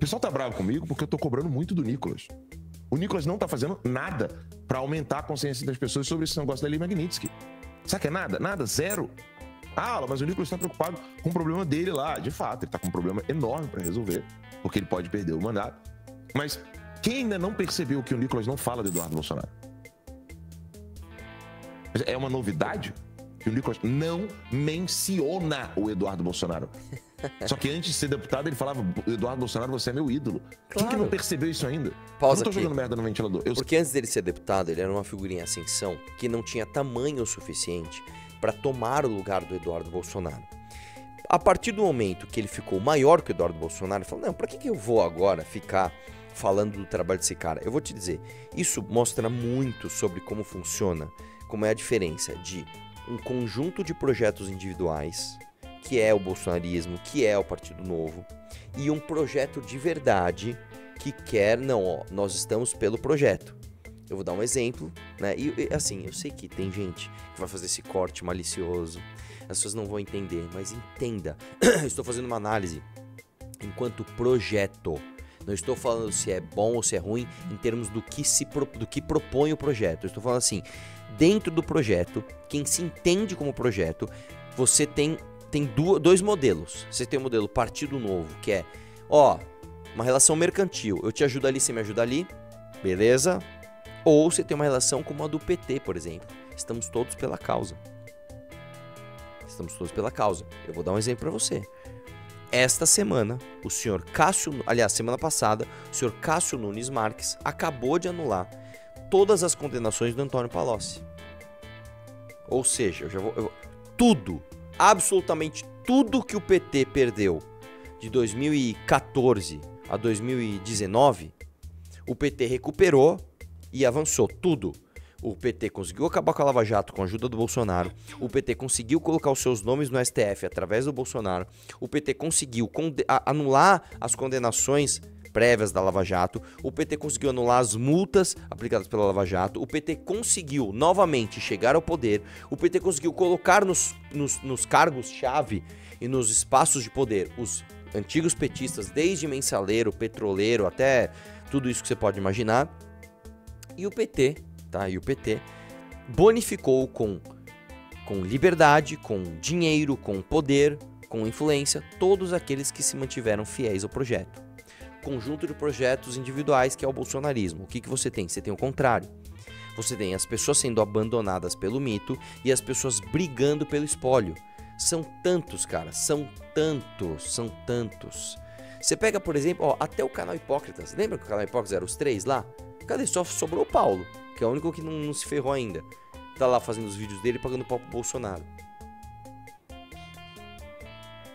pessoal tá bravo comigo porque eu tô cobrando muito do Nicolas. O Nicolas não tá fazendo nada pra aumentar a consciência das pessoas sobre esse negócio da Lei Magnitsky. Sabe que é nada? Nada, zero. Ah, mas o Nicolas tá preocupado com o problema dele lá. De fato, ele tá com um problema enorme pra resolver, porque ele pode perder o mandato. Mas quem ainda não percebeu que o Nicolas não fala do Eduardo Bolsonaro? É uma novidade que o Nicolas não menciona o Eduardo Bolsonaro. Só que antes de ser deputado, ele falava: Eduardo Bolsonaro, você é meu ídolo. Quem que não percebeu isso ainda? Pausa eu não tô aqui. jogando merda no ventilador. Porque antes dele ser deputado, ele era uma figurinha em ascensão que não tinha tamanho suficiente para tomar o lugar do Eduardo Bolsonaro. A partir do momento que ele ficou maior que o Eduardo Bolsonaro, ele falou: não, pra que eu vou agora ficar falando do trabalho desse cara? Eu vou te dizer, isso mostra muito sobre como funciona, como é a diferença de um conjunto de projetos individuais, que é o bolsonarismo, que é o Partido Novo, e um projeto de verdade que quer, não, ó, nós estamos pelo projeto. Eu vou dar um exemplo, né? E assim, eu sei que tem gente que vai fazer esse corte malicioso, as pessoas não vão entender, mas entenda, estou fazendo uma análise enquanto projeto. Não estou falando se é bom ou se é ruim em termos do que propõe o projeto. Eu estou falando assim, dentro do projeto, quem se entende como projeto, você tem dois modelos. Você tem o modelo Partido Novo, que é, ó, uma relação mercantil. Eu te ajudo ali, você me ajuda ali, beleza? Ou você tem uma relação como a do PT, por exemplo. Estamos todos pela causa. Estamos todos pela causa. Eu vou dar um exemplo para você. Esta semana, o senhor Cássio... Aliás, semana passada, o senhor Cássio Nunes Marques acabou de anular todas as condenações do Antônio Palocci. Ou seja, tudo, absolutamente tudo que o PT perdeu de 2014 a 2019, o PT recuperou e avançou tudo. O PT conseguiu acabar com a Lava Jato com a ajuda do Bolsonaro. O PT conseguiu colocar os seus nomes no STF através do Bolsonaro. O PT conseguiu anular as condenações prévias da Lava Jato. O PT conseguiu anular as multas aplicadas pela Lava Jato. O PT conseguiu novamente chegar ao poder. O PT conseguiu colocar nos cargos-chave e nos espaços de poder os antigos petistas, desde mensaleiro, petroleiro, até tudo isso que você pode imaginar. E o PT... E o PT bonificou com liberdade, com dinheiro, com poder, com influência, todos aqueles que se mantiveram fiéis ao projeto. Conjunto de projetos individuais que é o bolsonarismo. O que você tem? Você tem o contrário. Você tem as pessoas sendo abandonadas pelo mito e as pessoas brigando pelo espólio. São tantos, cara, são tantos. Você pega, por exemplo, ó, até o canal Hipócritas. Lembra que o canal Hipócritas era os 3 lá? Cadê? Só sobrou o Paulo, que é o único que não se ferrou ainda. Tá lá fazendo os vídeos dele pagando pau pro Bolsonaro.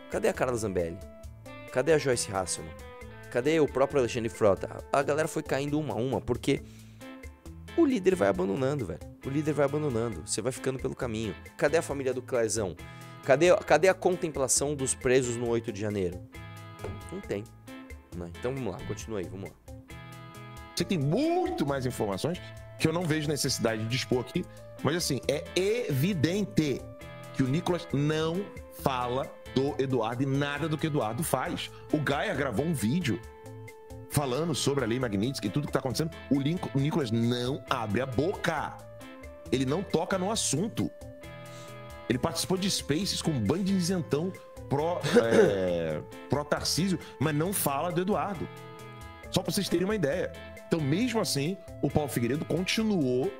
Cadê a Carla Zambelli? Cadê a Joyce Hasselman? Cadê o próprio Alexandre Frota? A galera foi caindo uma a uma, porque o líder vai abandonando, velho. O líder vai abandonando. Você vai ficando pelo caminho. Cadê a família do Clezão? Cadê a contemplação dos presos no 8 de janeiro? Não tem. Né? Então vamos lá, continua aí, vamos lá. Você tem muito mais informações que eu não vejo necessidade de expor aqui. Mas assim, é evidente que o Nicolas não fala do Eduardo e nada do que o Eduardo faz. O Gaia gravou um vídeo falando sobre a Lei Magnitsky e tudo que tá acontecendo. O Nicolas não abre a boca. Ele não toca no assunto. Ele participou de Spaces com um bando de isentão pró-Tarcísio, mas não fala do Eduardo. Só pra vocês terem uma ideia. Então, mesmo assim, o Paulo Figueiredo continuou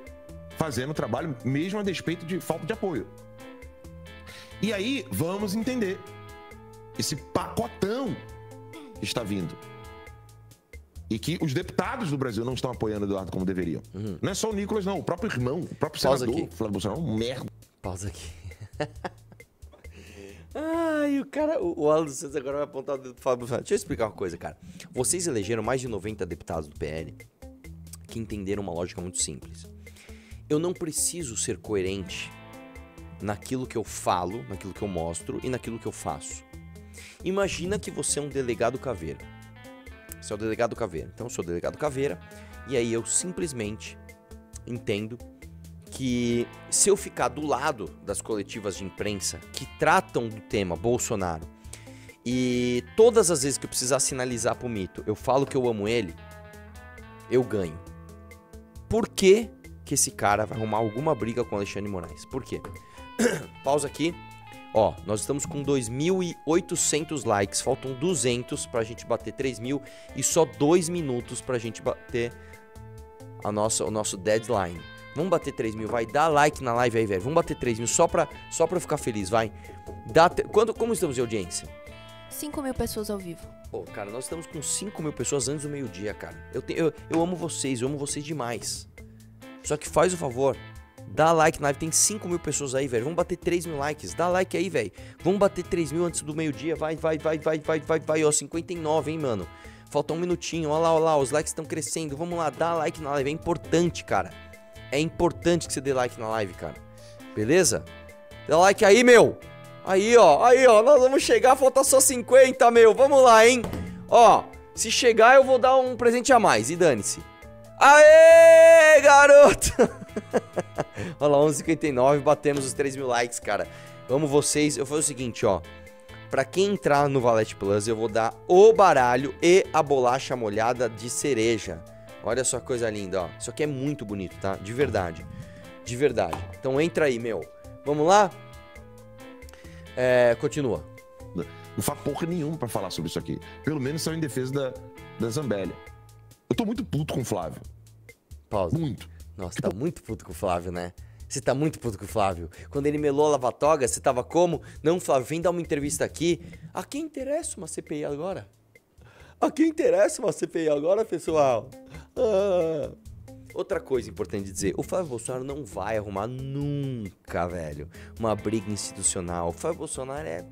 fazendo o trabalho, mesmo a despeito de falta de apoio. E aí, vamos entender esse pacotão que está vindo. E que os deputados do Brasil não estão apoiando o Eduardo como deveriam. Não é só o Nicolas, não. O próprio irmão, o próprio senador, Flávio Bolsonaro, um merda. Pausa aqui. Ai, o cara, o Alan dos Santos agora vai apontar o dedo pro Flávio Bolsonaro. Deixa eu explicar uma coisa, cara. Vocês elegeram mais de 90 deputados do PL que entenderam uma lógica muito simples. Eu não preciso ser coerente naquilo que eu falo, naquilo que eu mostro e naquilo que eu faço. Imagina que você é um delegado caveira. Você é o delegado caveira. Então eu sou o delegado caveira e aí eu simplesmente entendo que se eu ficar do lado das coletivas de imprensa que tratam do tema Bolsonaro e todas as vezes que eu precisar sinalizar pro Mito, eu falo que eu amo ele, eu ganho. Por que que esse cara vai arrumar alguma briga com o Alexandre de Moraes? Por quê? Pausa aqui. Ó, nós estamos com 2.800 likes, faltam 200 pra gente bater 3.000 e só 2 minutos pra gente bater o nosso deadline. Vamos bater 3.000, vai, dá like na live aí, velho. Vamos bater 3.000 só pra eu ficar feliz, vai. Como estamos de audiência? 5.000 pessoas ao vivo. Pô, cara, nós estamos com 5.000 pessoas antes do meio-dia, cara. Eu amo vocês demais. Só que faz o favor, dá like na live, tem 5.000 pessoas aí, velho. Vamos bater 3.000 likes, dá like aí, velho. Vamos bater 3.000 antes do meio-dia, vai, ó, 59, hein, mano. Falta um minutinho, ó lá, os likes estão crescendo. Vamos lá, dá like na live, é importante, cara. É importante que você dê like na live, cara. Beleza? Dá like aí, meu. Aí, ó, nós vamos chegar, falta só 50, meu. Vamos lá, hein. Ó, se chegar eu vou dar um presente a mais, e dane-se. Aê, garoto! Olha lá, 11h59, batemos os 3.000 likes, cara. Vamos vocês, eu vou fazer o seguinte, ó. Pra quem entrar no Valete Plus, eu vou dar o baralho e a bolacha molhada de cereja. Olha só que coisa linda, ó. Isso aqui é muito bonito, tá? De verdade. De verdade. Então entra aí, meu. Vamos lá? Continua. Não faz porra nenhuma pra falar sobre isso aqui. Pelo menos são em defesa da Zambelli. Eu tô muito puto com o Flávio. Pausa. Muito. Nossa, tá muito puto com o Flávio, né? Você tá muito puto com o Flávio. Quando ele melou a lava-toga, você tava como? Não, Flávio, vem dar uma entrevista aqui. A quem interessa uma CPI agora? A quem interessa uma CPI agora, pessoal? Outra coisa importante de dizer, o Flávio Bolsonaro não vai arrumar nunca, velho, uma briga institucional. O Flávio Bolsonaro é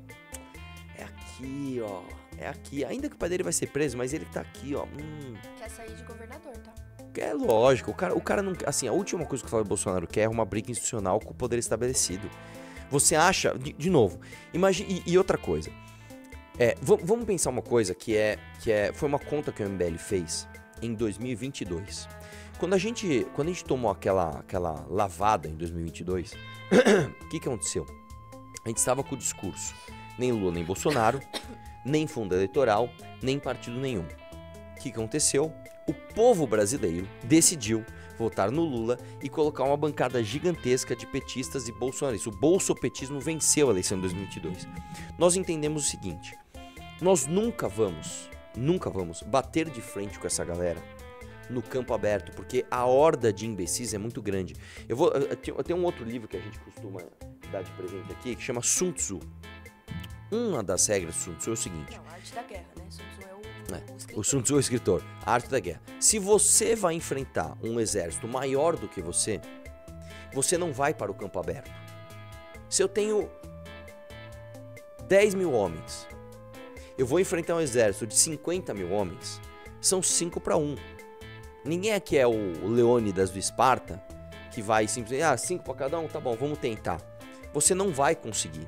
aqui, ó. É aqui. Ainda que o pai dele vai ser preso, mas ele tá aqui, ó. Quer sair de governador, tá? É lógico. O cara não... Assim, a última coisa que o Flávio Bolsonaro quer é uma briga institucional com o poder estabelecido. Você acha... De novo, imagine... E outra coisa. Vamos pensar uma coisa que foi uma conta que o MBL fez em 2022. Quando a gente tomou aquela lavada em 2022, o que aconteceu? A gente estava com o discurso. Nem Lula, nem Bolsonaro, nem fundo eleitoral, nem partido nenhum. O que aconteceu? O povo brasileiro decidiu votar no Lula e colocar uma bancada gigantesca de petistas e bolsonaristas. O bolsopetismo venceu a eleição de 2022. Nós entendemos o seguinte: nós nunca vamos bater de frente com essa galera no campo aberto, porque a horda de imbecis é muito grande. Eu tenho um outro livro que a gente costuma dar de presente aqui, que chama Sun Tzu. Uma das regras do Sun Tzu é o seguinte... Não, a arte da guerra, né? Sun Tzu é o escritor. O Sun Tzu é o escritor. A arte da guerra. Se você vai enfrentar um exército maior do que você não vai para o campo aberto. Se eu tenho 10 mil homens, eu vou enfrentar um exército de 50 mil homens, são 5 para 1. Ninguém aqui é o Leônidas do Esparta, que vai simplesmente, 5 para cada um, tá bom, vamos tentar. Você não vai conseguir.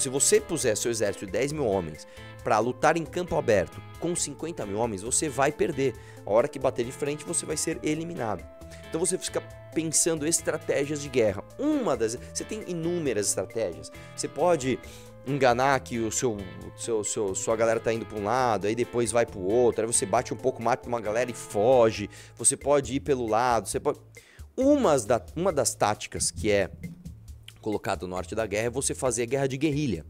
Se você puser seu exército de 10 mil homens para lutar em campo aberto com 50 mil homens, você vai perder. A hora que bater de frente, você vai ser eliminado. Então você fica pensando estratégias de guerra. Você tem inúmeras estratégias. Você pode enganar que sua galera tá indo para um lado, aí depois vai para o outro, aí você bate um pouco, mata uma galera e foge. Você pode ir pelo lado, uma das táticas que é colocado no Arte da Guerra é você fazer a guerra de guerrilha.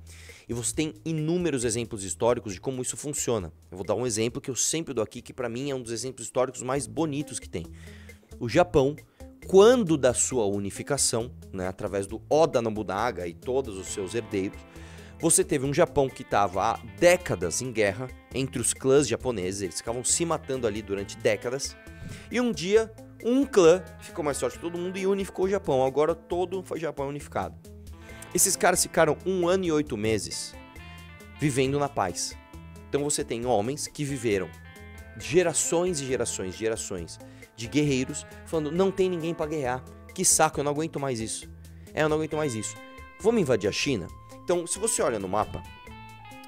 E você tem inúmeros exemplos históricos de como isso funciona. Eu vou dar um exemplo que eu sempre dou aqui, que para mim é um dos exemplos históricos mais bonitos que tem. O Japão, quando da sua unificação, né, através do Oda Nobunaga e todos os seus herdeiros, você teve um Japão que estava há décadas em guerra entre os clãs japoneses, eles ficavam se matando ali durante décadas, e um dia um clã ficou mais forte que todo mundo e unificou o Japão. Agora todo o Japão é unificado. Esses caras ficaram 1 ano e 8 meses vivendo na paz. Então você tem homens que viveram gerações e gerações de guerreiros falando, não tem ninguém pra guerrear. Que saco, eu não aguento mais isso. Eu não aguento mais isso. Vamos invadir a China? Então, se você olha no mapa,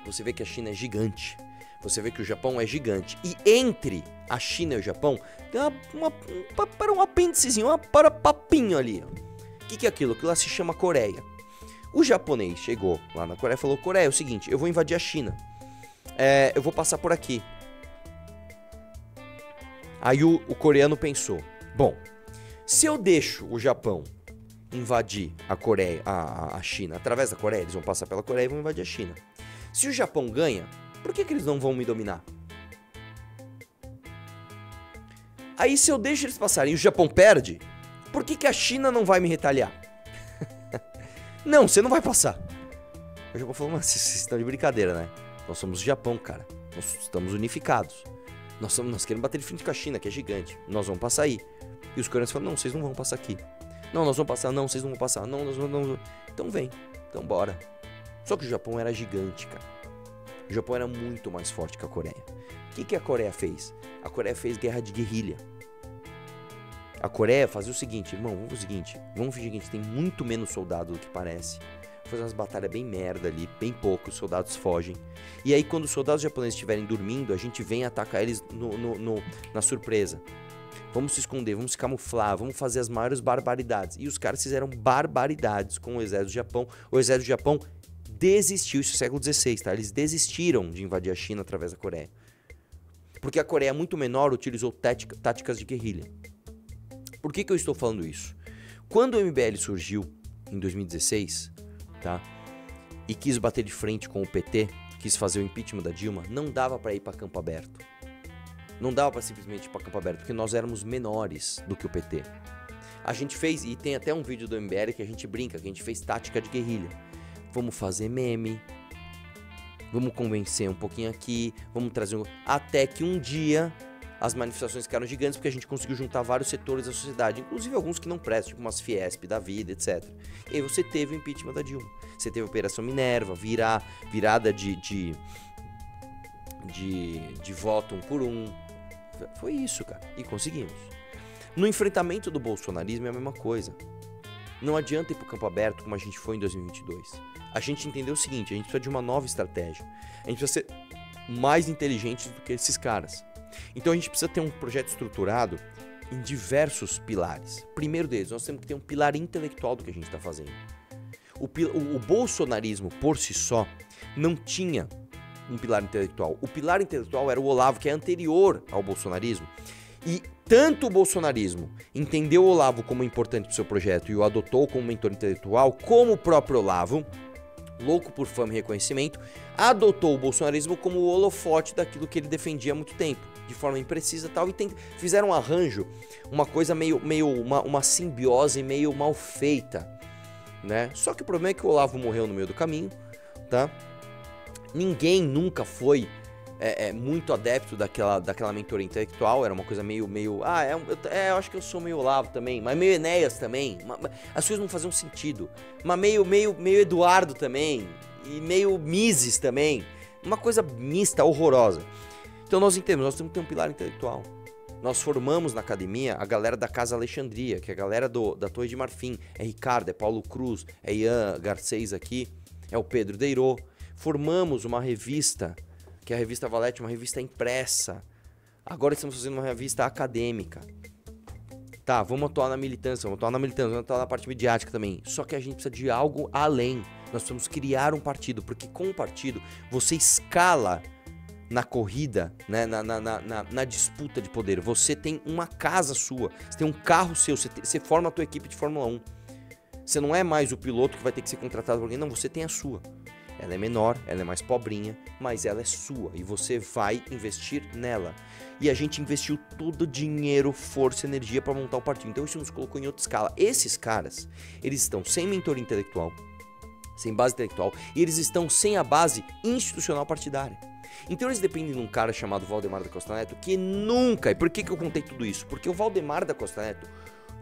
você vê que a China é gigante. Você vê que o Japão é gigante. E entre a China e o Japão, tem um apêndicezinho, para papinho ali. O que é aquilo? Aquilo lá se chama Coreia. O japonês chegou lá na Coreia e falou, Coreia, é o seguinte, eu vou invadir a China. Eu vou passar por aqui. Aí o coreano pensou, bom, se eu deixo o Japão invadir a Coreia, a China, através da Coreia, eles vão passar pela Coreia e vão invadir a China. Se o Japão ganha, por que eles não vão me dominar? Aí se eu deixo eles passarem e o Japão perde, por que a China não vai me retaliar? Não, você não vai passar. O Japão falou, mas vocês estão de brincadeira, né? Nós somos o Japão, cara. Nós estamos unificados. Nós queremos bater de frente com a China, que é gigante. Nós vamos passar aí. E os coreanos falam, não, vocês não vão passar aqui. Não, nós vamos passar. Não, vocês não vão passar. Não, nós vamos. Então vem. Então bora. Só que o Japão era gigante, cara. O Japão era muito mais forte que a Coreia. O que a Coreia fez? A Coreia fez guerra de guerrilha. A Coreia fazia o seguinte, irmão, vamos fingir que a gente tem muito menos soldado do que parece. Fazer umas batalhas bem merda ali, bem pouco, os soldados fogem. E aí quando os soldados japoneses estiverem dormindo, a gente vem atacar eles na surpresa. Vamos se esconder, vamos se camuflar, vamos fazer as maiores barbaridades. E os caras fizeram barbaridades com o exército do Japão. O exército do Japão desistiu, isso é século XVI, tá? Eles desistiram de invadir a China através da Coreia. Porque a Coreia muito menor utilizou táticas de guerrilha. Por que eu estou falando isso? Quando o MBL surgiu em 2016, tá? E quis bater de frente com o PT, quis fazer o impeachment da Dilma, não dava para ir para campo aberto. Não dava para simplesmente ir para campo aberto, porque nós éramos menores do que o PT. A gente fez, e tem até um vídeo do MBL que a gente brinca, que a gente fez tática de guerrilha. Vamos fazer meme, vamos convencer um pouquinho aqui, vamos trazer até que um dia as manifestações ficaram gigantes porque a gente conseguiu juntar vários setores da sociedade, inclusive alguns que não prestam, tipo umas Fiesp da vida, etc. E aí você teve o impeachment da Dilma, você teve a Operação Minerva, virada de voto 1 por 1. Foi isso, cara, e conseguimos. No enfrentamento do bolsonarismo é a mesma coisa. Não adianta ir pro campo aberto como a gente foi em 2022. A gente entendeu o seguinte, a gente precisa de uma nova estratégia. A gente precisa ser mais inteligente do que esses caras. Então a gente precisa ter um projeto estruturado em diversos pilares. Primeiro deles, nós temos que ter um pilar intelectual do que a gente está fazendo. O bolsonarismo, por si só, não tinha um pilar intelectual. O pilar intelectual era o Olavo, que é anterior ao bolsonarismo. E tanto o bolsonarismo entendeu o Olavo como importante para o seu projeto e o adotou como mentor intelectual, como o próprio Olavo, louco por fama e reconhecimento, adotou o bolsonarismo como o holofote daquilo que ele defendia há muito tempo, de forma imprecisa e tal, e fizeram um arranjo, uma coisa uma simbiose meio mal feita, né? Só que o problema é que o Olavo morreu no meio do caminho, tá? Ninguém nunca foi muito adepto daquela mentoria intelectual, era uma coisa meio eu acho que eu sou meio Olavo também, mas meio Enéas também, as coisas não faziam sentido, mas meio Eduardo também, e meio Mises também, uma coisa mista, horrorosa. Então nós temos que ter um pilar intelectual. Nós formamos na academia a galera da Casa Alexandria, que é a galera da Torre de Marfim, é Ricardo, é Paulo Cruz, é Ian Garcês aqui, é o Pedro Deirô. Formamos uma revista, que é a Revista Valete, uma revista impressa. Agora estamos fazendo uma revista acadêmica. Tá, vamos atuar na militância, vamos atuar na parte midiática também. Só que a gente precisa de algo além. Nós precisamos criar um partido, porque com o partido você escala na corrida, né, na disputa de poder. Você tem uma casa sua, você tem um carro seu, você forma a tua equipe de Fórmula 1. Você não é mais o piloto que vai ter que ser contratado por alguém, não, você tem a sua. Ela é menor, ela é mais pobrinha, mas ela é sua e você vai investir nela. E a gente investiu todo o dinheiro, força e energia para montar o partido. Então isso nos colocou em outra escala. Esses caras, eles estão sem mentoria intelectual, sem base intelectual, e eles estão sem a base institucional partidária. Então eles dependem de um cara chamado Valdemar da Costa Neto, que nunca... E por que eu contei tudo isso? Porque o Valdemar da Costa Neto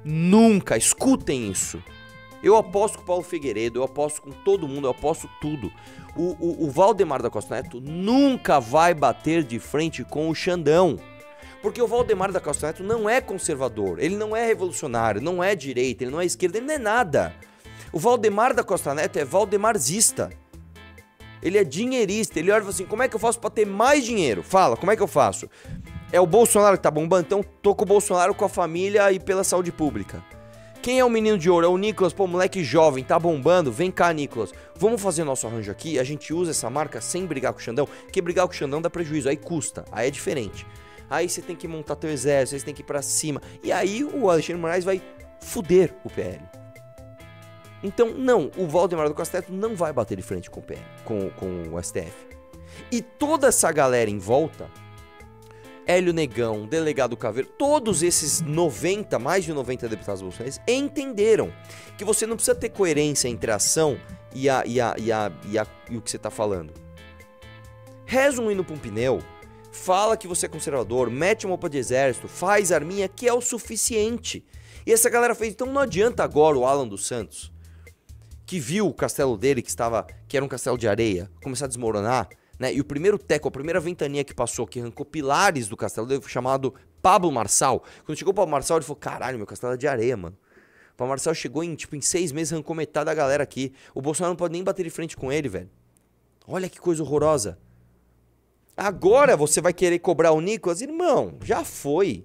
nunca, escutem isso, eu aposto com o Paulo Figueiredo, eu aposto com todo mundo, eu aposto tudo. O Valdemar da Costa Neto nunca vai bater de frente com o Xandão. Porque o Valdemar da Costa Neto não é conservador, ele não é revolucionário, não é direita, ele não é esquerda, ele não é nada. O Valdemar da Costa Neto é valdemarzista. Ele é dinheirista, ele olha e fala assim, como é que eu faço pra ter mais dinheiro? Fala, como é que eu faço? É o Bolsonaro que tá bombando? Então tô com o Bolsonaro, com a família e pela saúde pública. Quem é o menino de ouro? É o Nicolas, pô, moleque jovem, tá bombando. Vem cá, Nicolas. Vamos fazer nosso arranjo aqui. A gente usa essa marca sem brigar com o Xandão. Porque brigar com o Xandão dá prejuízo, aí custa, aí é diferente. Aí você tem que montar teu exército, aí você tem que ir pra cima. E aí o Alexandre de Moraes vai fuder o PL. Então, não, o Valdemar do Costa Neto não vai bater de frente com o PL, com o STF. E toda essa galera em volta, Hélio Negão, Delegado Caveiro, todos esses 90, mais de 90 deputados bolsonaristas entenderam que você não precisa ter coerência entre a ação e o que você tá falando. Reza um hino pra um pneu, fala que você é conservador, mete uma roupa de exército, faz arminha, que é o suficiente. E essa galera fez, então não adianta agora o Alan dos Santos, que viu o castelo dele, que era um castelo de areia, começar a desmoronar, né? E o primeiro teco, a primeira ventania que passou, que arrancou pilares do castelo dele, foi chamado Pablo Marçal. Quando chegou o Pablo Marçal, ele falou, caralho, meu castelo é de areia, mano. O Pablo Marçal chegou em 6 meses, arrancou metade da galera aqui. O Bolsonaro não pode nem bater de frente com ele, velho. Olha que coisa horrorosa. Agora você vai querer cobrar o Nicolas? Irmão, já foi.